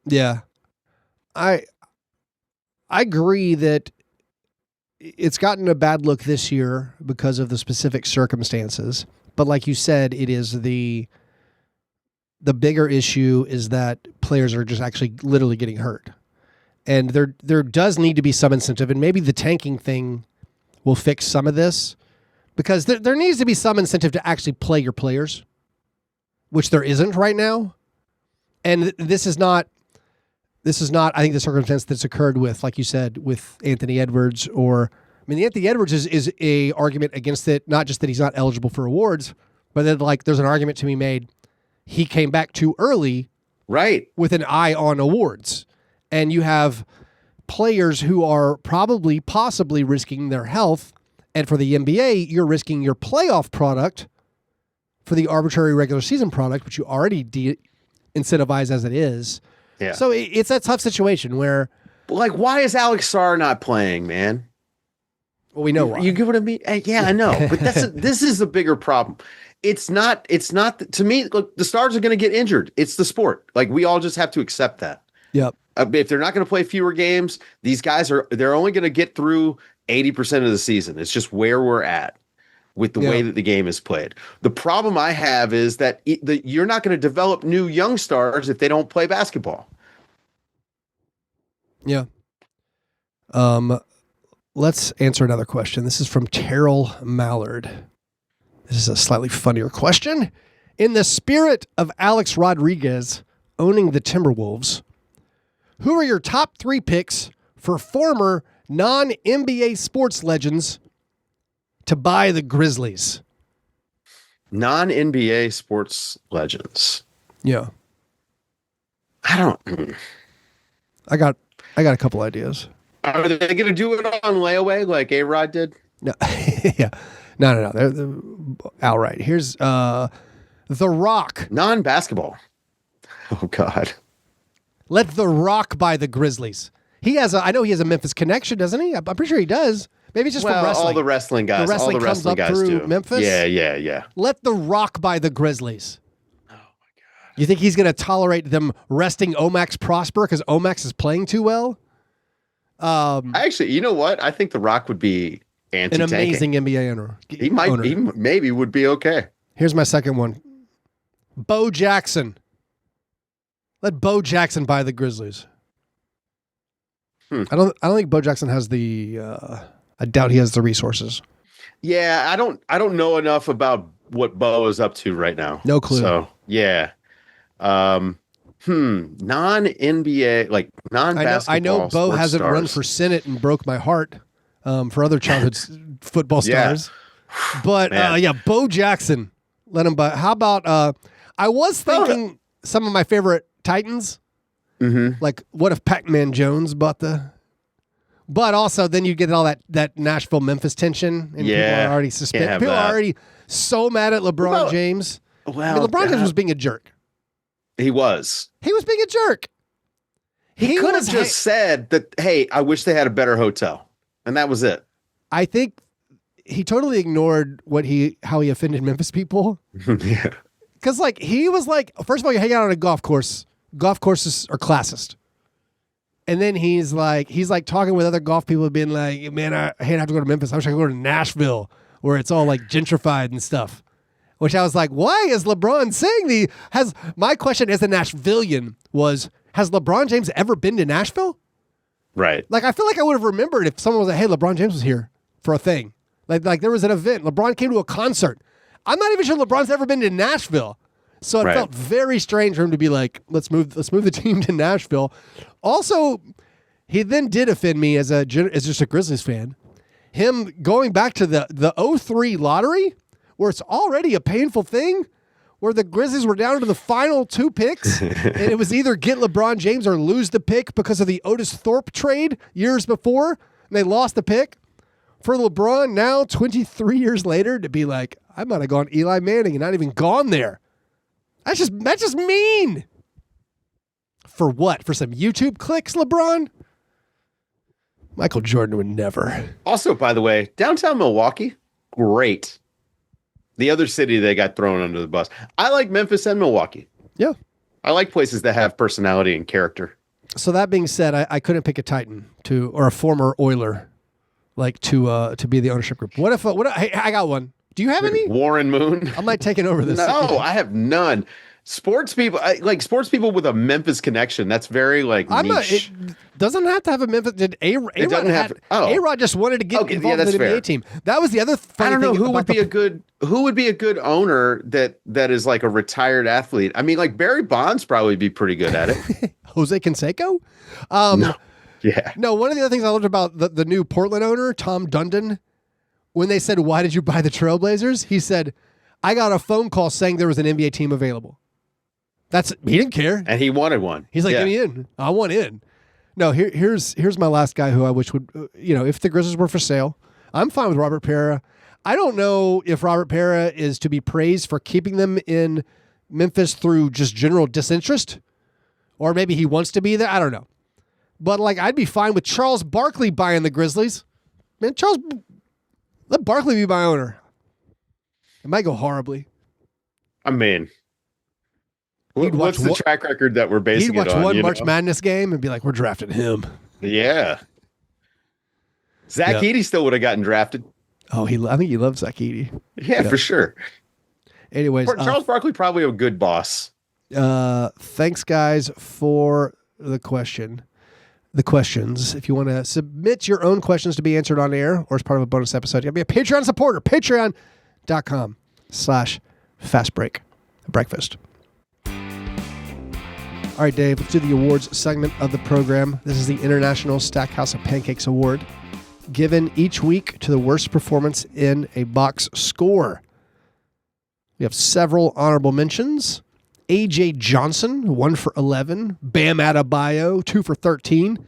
Yeah. I agree that it's gotten a bad look this year because of the specific circumstances. But like you said, it is the bigger issue is that players are just actually literally getting hurt. And there does need to be some incentive, and maybe the tanking thing will fix some of this because there needs to be some incentive to actually play your players, which there isn't right now. And this is not, I think, the circumstance that's occurred with, like you said, with Anthony Edwards Anthony Edwards is a argument against it, not just that he's not eligible for awards, but that like there's an argument to be made. He came back too early, right, with an eye on awards. And you have players who are possibly risking their health. And for the NBA, you're risking your playoff product for the arbitrary regular season product, which you already incentivize as it is. Yeah. So it's a tough situation where... Like, why is Alex Sarr not playing, man? Well, we know why. You get what I mean? Yeah, I know. But this is the bigger problem. It's not, to me, look, the stars are going to get injured. It's the sport. Like, we all just have to accept that. Yep. If they're not going to play fewer games, these guys they're only going to get through 80% of the season. It's just where we're at with the way that the game is played. The problem I have is that you're not going to develop new young stars if they don't play basketball. Yeah. Let's answer another question. This is from Terrell Mallard. This is a slightly funnier question. In the spirit of Alex Rodriguez owning the Timberwolves, who are your top 3 picks for former non-NBA sports legends to buy the Grizzlies? Non-NBA sports legends. Yeah. I don't. I got a couple ideas. Are they going to do it on layaway like A-Rod did? No. Yeah. No. They're outright. Here's The Rock. Non-basketball. Oh, God. Let The Rock buy the Grizzlies. I know he has a Memphis connection, doesn't he? I'm pretty sure he does. Maybe it's just from wrestling. All the wrestling guys. The wrestling all the comes wrestling up guys through do. Memphis. Yeah. Let The Rock buy the Grizzlies. Oh, my God. You think he's going to tolerate them resting Omax Prosper because Omax is playing too well? Actually, you know what? I think The Rock would be anti-tanking. An amazing NBA owner. He maybe would be okay. Here's my second one. Bo Jackson. Let Bo Jackson buy the Grizzlies. I don't think Bo Jackson has I doubt he has the resources. Yeah, I don't know enough about what Bo is up to right now. No clue. So yeah. Non-NBA, like non-basketball. I know Bo hasn't stars. run for Senate and broke my heart for other childhood football stars. But Bo Jackson. Let him buy. How about I was thinking some of my favorite Titans. Mm-hmm. Like, what if Pac-Man Jones bought the... But also, then you get all that Nashville-Memphis tension, and people are already suspicious. People are already so mad at LeBron James. LeBron James was being a jerk. He was. He was being a jerk. He could have just said that, hey, I wish they had a better hotel. And that was it. I think he totally ignored how he offended Memphis people. Yeah. Because, like, he was like, first of all, you hang out on a golf course. Golf courses are classist. And then he's like talking with other golf people being like, man, I hate to have to go to Memphis. I wish I could go to Nashville where it's all like gentrified and stuff. Which I was like, why is LeBron saying my question as a Nashvilleian was, has LeBron James ever been to Nashville? Right. Like, I feel like I would have remembered if someone was like, hey, LeBron James was here for a thing. Like there was an event. LeBron came to a concert. I'm not even sure LeBron's ever been to Nashville. So it felt very strange for him to be like, let's move the team to Nashville. Also, he then did offend me as just a Grizzlies fan. Him going back to the 03 lottery, where it's already a painful thing, where the Grizzlies were down to the final 2 picks, and it was either get LeBron James or lose the pick because of the Otis Thorpe trade years before, and they lost the pick. For LeBron now, 23 years later, to be like, I might have gone Eli Manning and not even gone there. That's just mean. For what? For some YouTube clicks, LeBron? Michael Jordan would never. Also, by the way, downtown Milwaukee, great. The other city that got thrown under the bus. I like Memphis and Milwaukee. Yeah. I like places that have personality and character. So that being said, I couldn't pick a Titan or a former Oiler to be the ownership group. Hey, I got one. Do you have any? Warren Moon. I'm like taking over this. No, I have none. Sports people with a Memphis connection. That's very niche. It doesn't have to have a Memphis. Did A-Rod just wanted to get involved in the NBA team. That was the other funny thing. I don't know who would be a good owner that is like a retired athlete. I mean, like Barry Bonds probably be pretty good at it. Jose Canseco? No. Yeah. No, one of the other things I loved about the new Portland owner, Tom Dundon, when they said, why did you buy the Trailblazers? He said, I got a phone call saying there was an NBA team available. He didn't care. And he wanted one. He's like, get me in. I want in. No, here's my last guy who I wish would, if the Grizzlies were for sale, I'm fine with Robert Pera. I don't know if Robert Pera is to be praised for keeping them in Memphis through just general disinterest, or maybe he wants to be there. I don't know. But I'd be fine with Charles Barkley buying the Grizzlies. Man, let Barkley be my owner. It might go horribly. I mean, what's the track record that we're basing it on? He'd watch one March Madness game and be like, we're drafting him. Yeah. Zach Edey still would have gotten drafted. Oh, I think he loves Zach Edey. Yeah, for sure. Anyways. Charles Barkley, probably a good boss. Thanks, guys, for the questions. If you want to submit your own questions to be answered on air or as part of a bonus episode, you got to be a Patreon supporter. Patreon.com/fastbreakbreakfast. All right, Dave, let's do the awards segment of the program. This is the International Stackhouse of Pancakes Award, given each week to the worst performance in a box score. We have several honorable mentions. A.J. Johnson, 1 for 11. Bam Adebayo, 2 for 13.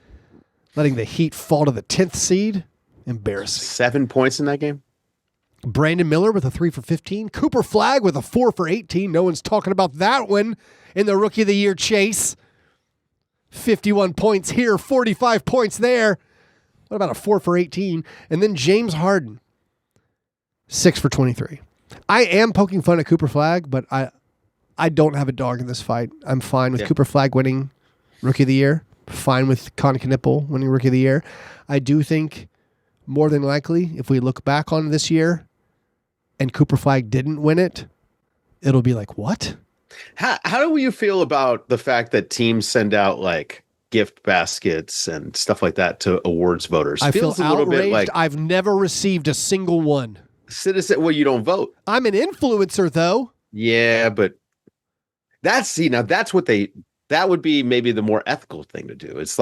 Letting the Heat fall to the 10th seed. Embarrassing. 7 points in that game. Brandon Miller with a 3 for 15. Cooper Flagg with a 4 for 18. No one's talking about that one in the Rookie of the Year chase. 51 points here, 45 points there. What about a 4 for 18? And then James Harden, 6 for 23. I am poking fun at Cooper Flagg, but I don't have a dog in this fight. I'm fine with Cooper Flagg winning Rookie of the Year. Fine with Con Knippel winning Rookie of the Year. I do think more than likely, if we look back on this year and Cooper Flagg didn't win it, it'll be like, what? How do you feel about the fact that teams send out gift baskets and stuff like that to awards voters? I feel outraged. I've never received a single one. Citizen, well, you don't vote. I'm an influencer, though. Yeah, but that would be maybe the more ethical thing to do. It's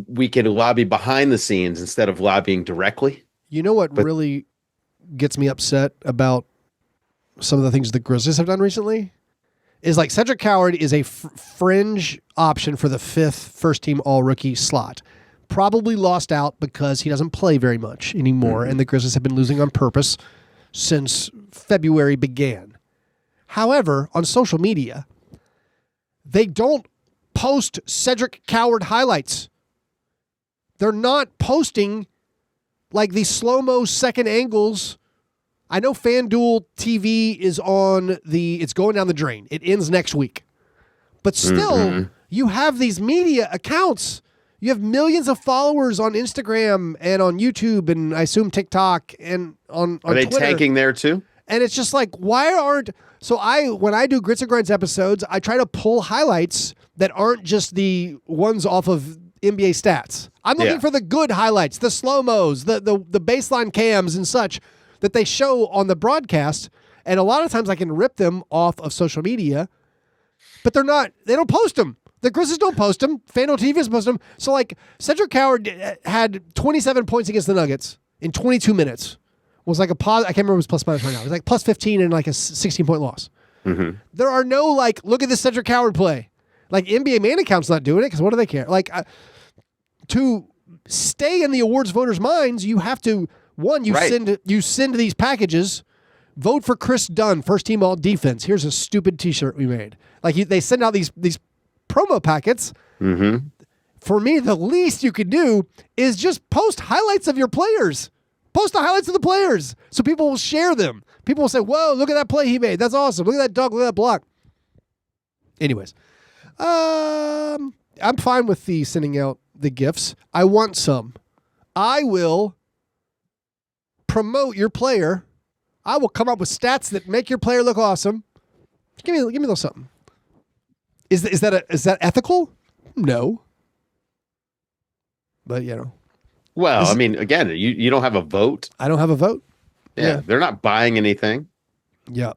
we can lobby behind the scenes instead of lobbying directly. You know what really gets me upset about some of the things the Grizzlies have done recently is Cedric Coward is a fringe option for the 5th first-team all-rookie slot. Probably lost out because he doesn't play very much anymore, and the Grizzlies have been losing on purpose since February began. However, on social media, they don't post Cedric Coward highlights. They're not posting the slow-mo second angles. I know FanDuel TV is it's going down the drain. It ends next week. But still, you have these media accounts. You have millions of followers on Instagram and on YouTube and I assume TikTok and on Are they Twitter. tanking there too? And it's just like, why aren't... So when I do Grits and Grinds episodes, I try to pull highlights that aren't just the ones off of NBA stats. I'm looking for the good highlights, the slow-mos, the baseline cams and such that they show on the broadcast. And a lot of times I can rip them off of social media, but they don't post them. The Grizzlies don't post them. FanDuel TV doesn't post them. So like Cedric Howard had 27 points against the Nuggets in 22 minutes. It was like I can't remember what it was plus minus right now. It was like plus 15 and like a 16-point loss. Mm-hmm. There are no like, look at this Cedric Howard play. Like NBA man account's not doing it because what do they care? Like to stay in the awards voters' minds, you have to send these packages. Vote for Chris Dunn, first team all defense. Here's a stupid T-shirt we made. Like they send out these promo packets. Mm-hmm. For me, the least you could do is just post highlights of your players. Post the highlights of the players so people will share them. People will say, "Whoa, look at that play he made. That's awesome. Look at that dunk. Look at that block." Anyways, I'm fine with the sending out the gifts. I want some. I will promote your player. I will come up with stats that make your player look awesome. Give me a little something. Is that ethical? No. But Well, I mean, again, you don't have a vote. I don't have a vote. Yeah. They're not buying anything. Yeah.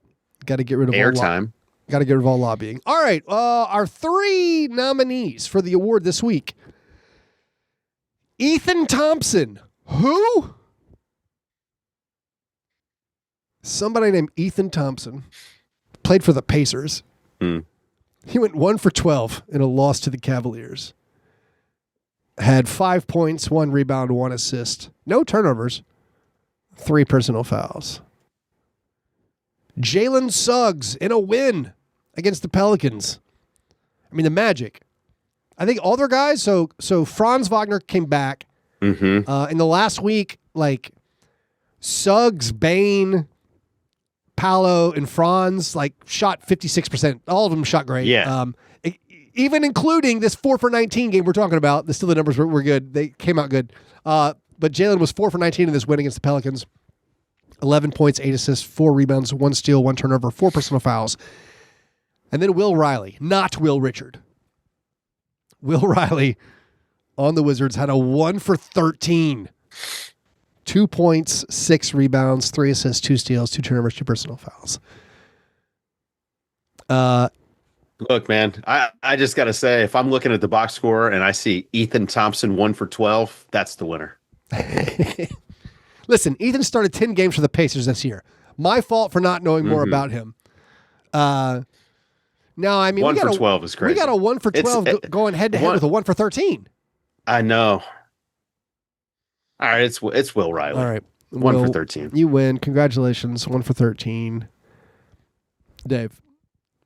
Got to get rid of airtime. Got to get rid of all lobbying. All right. Our 3 nominees for the award this week. Ethan Thompson. Who? Somebody named Ethan Thompson. Played for the Pacers. He went 1 for 12 in a loss to the Cavaliers. Had 5 points, 1 rebound, 1 assist. No turnovers. 3 personal fouls. Jalen Suggs in a win against the Pelicans. I mean, the Magic. I think all their guys, so Franz Wagner came back. Mm-hmm. In the last week, like Suggs, Bane, Paolo, and Franz, like shot 56%. All of them shot great. Yeah. Even including this 4 for 19 game we're talking about. Still the numbers were good. They came out good. But Jalen was 4 for 19 in this win against the Pelicans. 11 points, 8 assists, 4 rebounds, 1 steal, 1 turnover, 4 personal fouls. And then Will Riley, not Will Richard. Will Riley on the Wizards had a 1 for 13. 2 points, 6 rebounds, 3 assists, 2 steals, 2 turnovers, 2 personal fouls. Look, man, I just got to say, if I'm looking at the box score and I see Ethan Thompson 1 for 12, that's the winner. Listen, Ethan started 10 games for the Pacers this year. My fault for not knowing more about him. No, I mean, 1 for 12 is crazy. We got a 1 for 12 going head to head with a 1 for 13. I know. All right, it's Will Riley. All right. 1 for 13. You win. Congratulations. 1 for 13. Dave,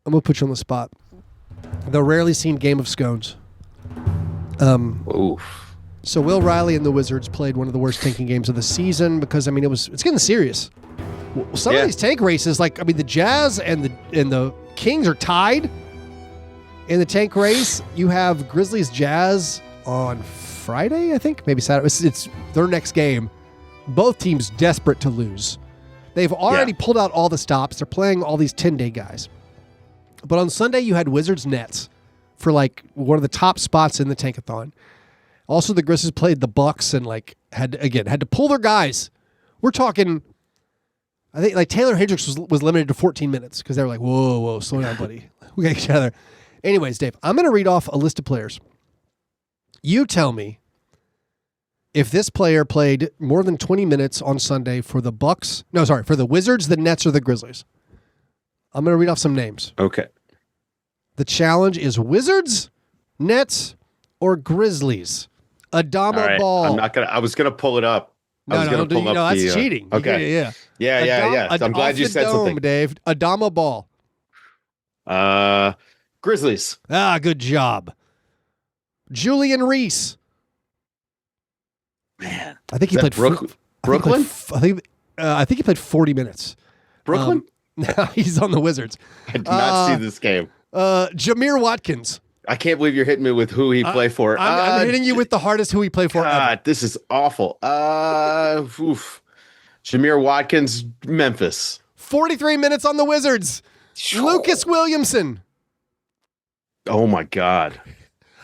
I'm going to put you on the spot. The rarely seen game of scones. Oof. So Will Riley and the Wizards played one of the worst tanking games of the season because, I mean, it's getting serious. Some of these tank races, like, I mean, the Jazz and the Kings are tied in the tank race. You have Grizzlies Jazz on Friday, I think, maybe Saturday. It's their next game. Both teams desperate to lose. They've already pulled out all the stops. They're playing all these 10-day guys. But on Sunday, you had Wizards Nets for like one of the top spots in the tankathon. Also, the Grizzlies played the Bucks and like had to pull their guys. We're talking, I think like Taylor Hendricks was limited to 14 minutes because they were like, whoa, slow down, buddy. We got each other. Anyways, Dave, I'm going to read off a list of players. You tell me if this player played more than 20 minutes on Sunday for the Bucks. No, sorry, for the Wizards, the Nets, or the Grizzlies. I'm going to read off some names. Okay. The challenge is Wizards, Nets, or Grizzlies. Adama Ball. I was gonna pull it up. No, that's cheating. Okay. Yeah. I'm glad you said something. Dave. Adama Ball. Grizzlies. Good job. Julian Reese. Man, I think he played Brooklyn. I think I think he played 40 minutes. Brooklyn? He's on the Wizards. I did not see this game. Jameer Watkins. I can't believe you're hitting me with who he played for. I'm hitting you with the hardest who he played for. God, this is awful. Jameer Watkins, Memphis. 43 minutes on the Wizards. Lucas Williamson. Oh, my God.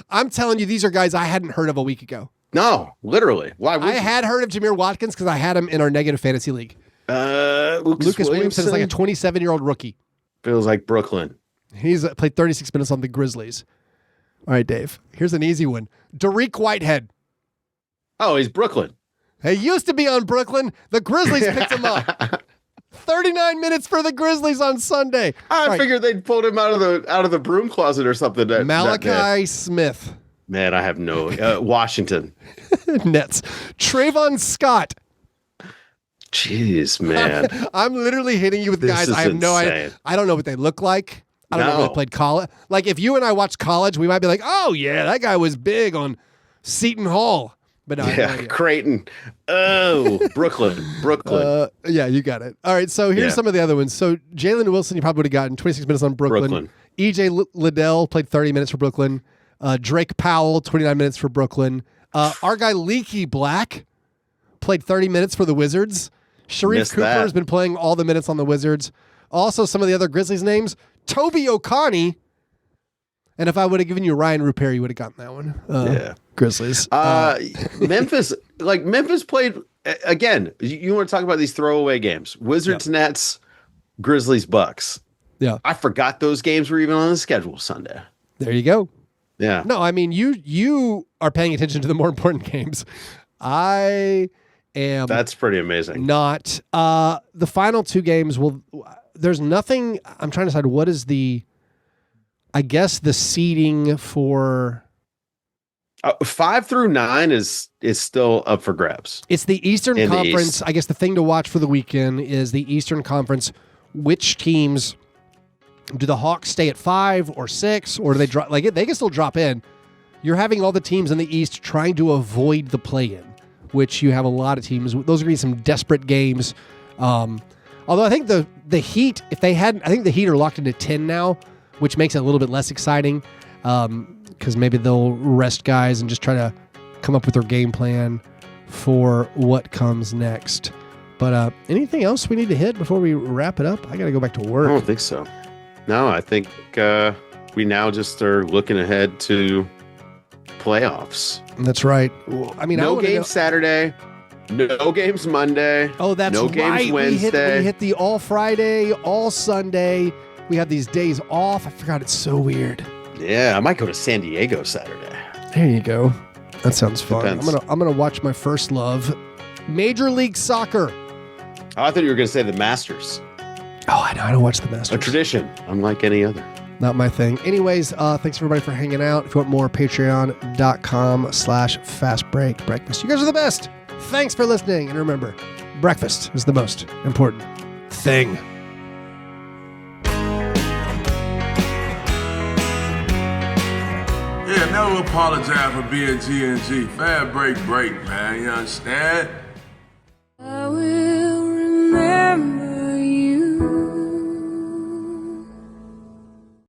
I'm telling you, these are guys I hadn't heard of a week ago. No, literally. Why would I had heard of Jameer Watkins because I had him in our negative fantasy league. Lucas Williamson is like a 27-year-old rookie. Feels like Brooklyn. He's played 36 minutes on the Grizzlies. All right, Dave. Here's an easy one. Dariq Whitehead. Oh, he's Brooklyn. He used to be on Brooklyn. The Grizzlies picked him up. 39 minutes for the Grizzlies on Sunday. I figured they'd pulled him out of the broom closet or something. Malachi Smith. Man, I have no Washington Nets. Trayvon Scott. Jeez, man. I'm literally hitting you with guys I have insane. no idea. I don't know what they look like. I don't know if they played college. Like if you and I watched college, we might be like, oh yeah, that guy was big on Seton Hall. But no, yeah, Creighton. Oh, Brooklyn. Yeah, you got it. All right, so here's some of the other ones. So Jalen Wilson, you probably would have gotten 26 minutes on Brooklyn. EJ Liddell played 30 minutes for Brooklyn. Drake Powell, 29 minutes for Brooklyn. Our guy Leaky Black played 30 minutes for the Wizards. Sharif Cooper has been playing all the minutes on the Wizards. Also, some of the other Grizzlies names. Toby O'Connie. And if I would have given you Ryan Rupert, you would have gotten that one. Grizzlies. Memphis played, again, you want to talk about these throwaway games. Wizards, Nets, Grizzlies, Bucks. Yeah. I forgot those games were even on the schedule Sunday. There you go. Yeah. No, I mean, you are paying attention to the more important games. I am. That's pretty amazing. Not. The final two games, there's nothing. I'm trying to decide what is the seeding for 5 through 9 is still up for grabs. It's the Eastern Conference. I guess the thing to watch for the weekend is the Eastern Conference. Which teams do the Hawks stay at 5 or 6, or do they drop? Like they can still drop in. You're having all the teams in the East trying to avoid the play-in, which you have a lot of teams. Those are going to be some desperate games. Although I think the Heat, I think the Heat are locked into 10 now, which makes it a little bit less exciting. Because maybe they'll rest guys and just try to come up with their game plan for what comes next. But anything else we need to hit before we wrap it up? I got to go back to work. I don't think so. No, I think we now just are looking ahead to playoffs. That's right. I mean, no games Saturday, no games Monday. Oh, that's no right. Games Wednesday. We hit the all Friday, all Sunday. We have these days off. I forgot. It's so weird. Yeah, I might go to San Diego Saturday. There you go. That sounds fun. Depends. I'm gonna watch my first love, Major League Soccer. Oh, I thought you were going to say the Masters. Oh, I know. I don't watch the Masters. A tradition, unlike any other. Not my thing. Anyways, thanks everybody for hanging out. If you want more, patreon.com/fastbreakbreakfast. You guys are the best. Thanks for listening. And remember, breakfast is the most important thing. Yeah, never apologize for being G&G. Fast break, man. You understand?